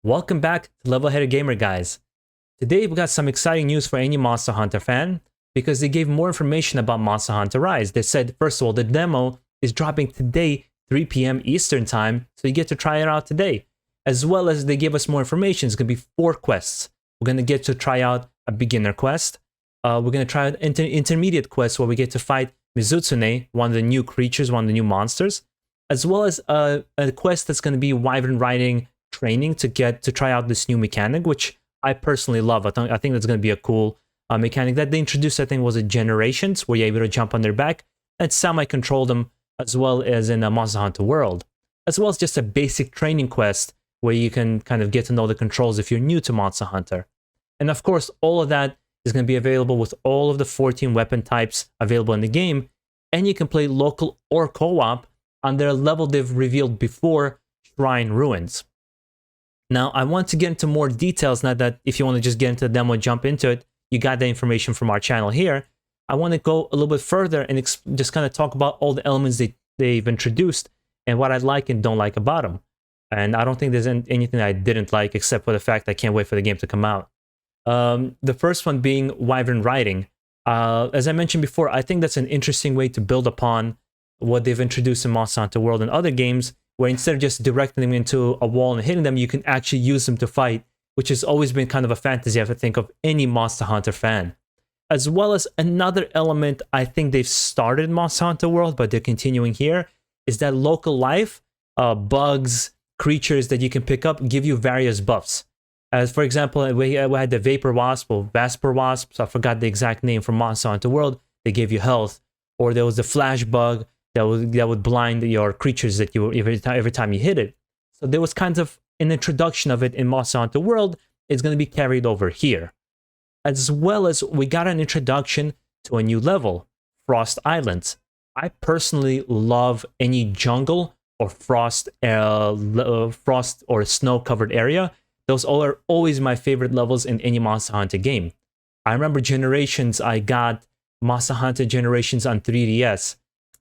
Welcome back to Level Headed Gamer, guys. Today we got some exciting news for any Monster Hunter fan because they gave more information about Monster Hunter Rise. They said, first of all, the demo is dropping today, 3 p.m. Eastern Time, so you get to try it out today. As well as they gave us more information. It's going to be 4 quests. We're going to get to try out a beginner quest. We're going to try out intermediate quest where we get to fight Mizutsune, one of the new creatures, one of the new monsters. As well as a quest that's going to be Wyvern riding training to get to try out this new mechanic, which I personally love. I think that's going to be a cool mechanic that they introduced. I think was a Generations, where you're able to jump on their back and semi-control them, as well as in a Monster Hunter World, as well as just a basic training quest where you can kind of get to know the controls if you're new to Monster Hunter. And of course, all of that is going to be available with all of the 14 weapon types available in the game, and you can play local or co-op on their level they've revealed before, Shrine Ruins. Now, I want to get into more details, now that if you want to just get into the demo and jump into it, you got the information from our channel here. I want to go a little bit further and just kind of talk about all the elements they've introduced and what I like and don't like about them. And I don't think there's anything I didn't like, except for the fact I can't wait for the game to come out. The first one being Wyvern riding. As I mentioned before, I think that's an interesting way to build upon what they've introduced in Monster Hunter World and other games, where instead of just directing them into a wall and hitting them, you can actually use them to fight, which has always been kind of a fantasy, I think, of any Monster Hunter fan. As well as another element I think they've started in Monster Hunter World, but they're continuing here, is that local life, bugs, creatures that you can pick up give you various buffs. As for example, we had the Vapor Wasp or Vasper Wasp, so I forgot the exact name from Monster Hunter World. They gave you health. Or there was the Flash Bug that would blind your creatures that you every time you hit it. So there was kind of an introduction of it in Monster Hunter World. It's going to be carried over here. As well as we got an introduction to a new level, Frost Islands. I personally love any jungle or frost or snow-covered area. Those all are always my favorite levels in any Monster Hunter game. I remember Generations, I got Monster Hunter Generations on 3DS,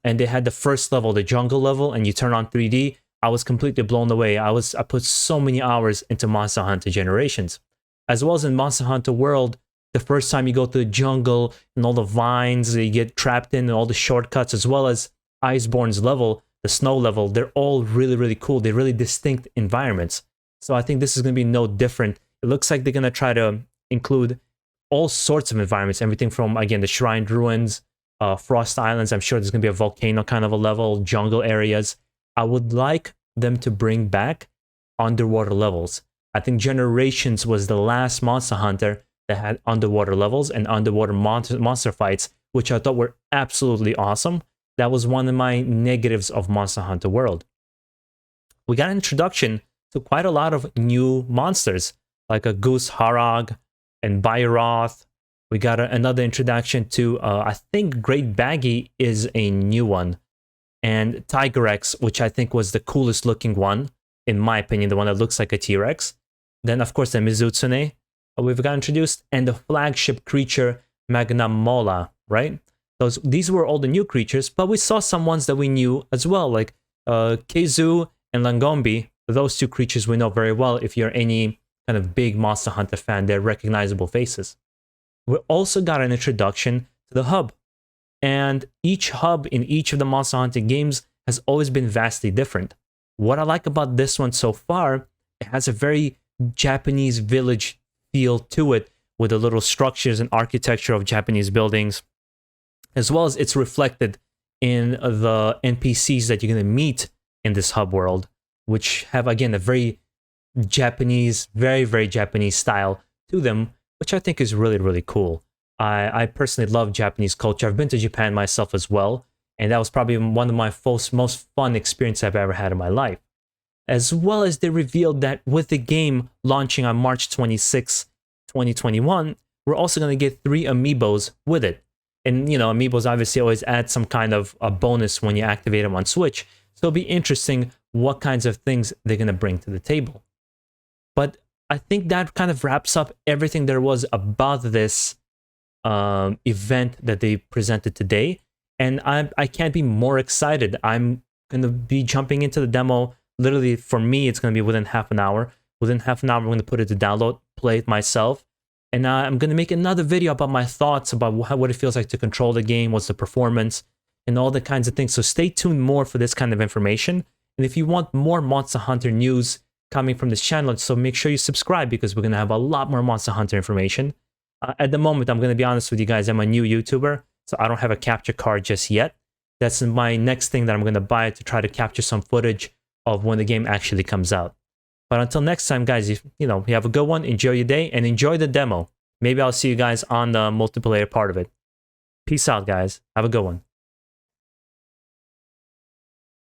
and they had the first level, the jungle level, and you turn on 3D. I was completely blown away. I put so many hours into Monster Hunter Generations. As well as in Monster Hunter World, the first time you go to the jungle and all the vines that you get trapped in and all the shortcuts, as well as Iceborne's level, the snow level, they're all really, really cool. They're really distinct environments. So I think this is going to be no different. It looks like they're going to try to include all sorts of environments, everything from, again, the Shrine Ruins, Frost Islands. I'm sure there's going to be a volcano kind of a level, jungle areas. I would like them to bring back underwater levels. I think Generations was the last Monster Hunter that had underwater levels and underwater monster fights, which I thought were absolutely awesome. That was one of my negatives of Monster Hunter World. We got an introduction to quite a lot of new monsters, like a Goose Harag and Bairoth. We got another introduction to, I think Great Baggy is a new one. And Tigrex, which I think was the coolest looking one, in my opinion, the one that looks like a T-Rex. Then, of course, the Mizutsune we've got introduced, and the flagship creature, Magnamola, right? These were all the new creatures, but we saw some ones that we knew as well, like Keizu and Langombi. Those 2 creatures we know very well if you're any kind of big Monster Hunter fan. They're recognizable faces. We also got an introduction to the hub. And each hub in each of the Monster Hunter games has always been vastly different. What I like about this one so far, it has a very Japanese village feel to it, with the little structures and architecture of Japanese buildings, as well as it's reflected in the NPCs that you're going to meet in this hub world, which have, again, a very Japanese, very, very Japanese style to them, which I think is really, really cool. I personally love Japanese culture. I've been to Japan myself as well, and that was probably one of my most fun experiences I've ever had in my life. As well as they revealed that with the game launching on March 26, 2021, we're also going to get 3 amiibos with it. And, you know, amiibos obviously always add some kind of a bonus when you activate them on Switch. So it'll be interesting what kinds of things they're going to bring to the table. But I think that kind of wraps up everything there was about this event that they presented today. And I can't be more excited. I'm going to be jumping into the demo. Literally, for me, it's going to be within half an hour. Within half an hour, I'm going to put it to download, play it myself. And I'm going to make another video about my thoughts about what it feels like to control the game, what's the performance, and all the kinds of things. So stay tuned more for this kind of information. And if you want more Monster Hunter news coming from this channel, so make sure you subscribe because we're going to have a lot more Monster Hunter information. At the moment, I'm going to be honest with you guys, I'm a new YouTuber, so I don't have a capture card just yet. That's my next thing that I'm going to buy to try to capture some footage of when the game actually comes out. But until next time, guys, you have a good one, enjoy your day, and enjoy the demo. Maybe I'll see you guys on the multiplayer part of it. Peace out, guys. Have a good one.